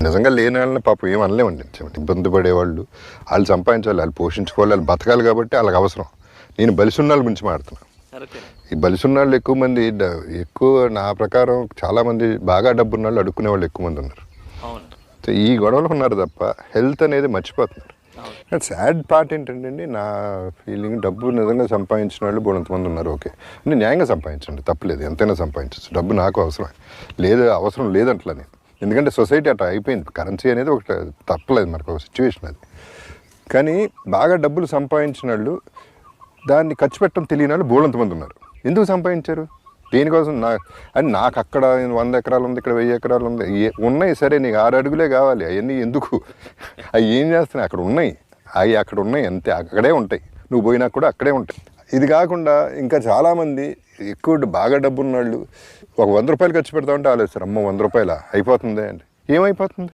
నిజంగా లేని వాళ్ళని పాపం ఏం అనలేమండి. ఇబ్బంది పడేవాళ్ళు, వాళ్ళు సంపాదించాలి, వాళ్ళు పోషించుకోవాలి, వాళ్ళు బతకాలి కాబట్టి వాళ్ళకి అవసరం. నేను బలిసున్నాళ్ళ గురించి మాట్లాడుతున్నాను. ఈ బలిసున్నాళ్ళు ఎక్కువ మంది ఎక్కువ నా ప్రకారం చాలామంది బాగా డబ్బున్న వాళ్ళు అడుక్కునే వాళ్ళు ఎక్కువ మంది ఉన్నారు. ఈ గొడవలు ఉన్నారు తప్ప హెల్త్ అనేది మర్చిపోతున్నారు. సాడ్ పార్ట్ ఏంటంటే నా ఫీలింగ్, డబ్బు నిజంగా సంపాదించిన వాళ్ళు కొంతమంది ఉన్నారు. ఓకే, నేను న్యాయంగా సంపాదించండి, తప్పలేదు, ఎంతైనా సంపాదించచ్చు. డబ్బు నాకు అవసరం లేదు, అవసరం లేదంటలా నేను. ఎందుకంటే సొసైటీ అట్లా అయిపోయింది. కరెన్సీ అనేది ఒక తప్పలేదు, మనకు ఒక సిచ్యువేషన్ అది. కానీ బాగా డబ్బులు సంపాదించిన వాళ్ళు దాన్ని ఖర్చు పెట్టడం తెలియని వాళ్ళు బోలంతమంది ఉన్నారు. ఎందుకు సంపాదించారు? దేనికోసం? నాకు అక్కడ 100 ఎకరాలు ఉంది, ఇక్కడ 1000 ఎకరాలు ఉంది, ఉన్నాయి సరే, నీకు 6 అడుగులే కావాలి, అవన్నీ ఎందుకు? అవి ఏం చేస్తున్నాయి? అక్కడ ఉన్నాయి, అవి అక్కడ ఉన్నాయి, అంతే, అక్కడే ఉంటాయి, నువ్వు పోయినా కూడా అక్కడే ఉంటాయి. ఇది కాకుండా ఇంకా చాలామంది ఎక్కువ బాగా డబ్బు ఉన్న వాళ్ళు ఒక 100 రూపాయలు ఖర్చు పెడతా ఉంటే ఆలోచిస్తారు, అమ్మ 100 రూపాయల అయిపోతుంది అంటే. ఏమైపోతుంది?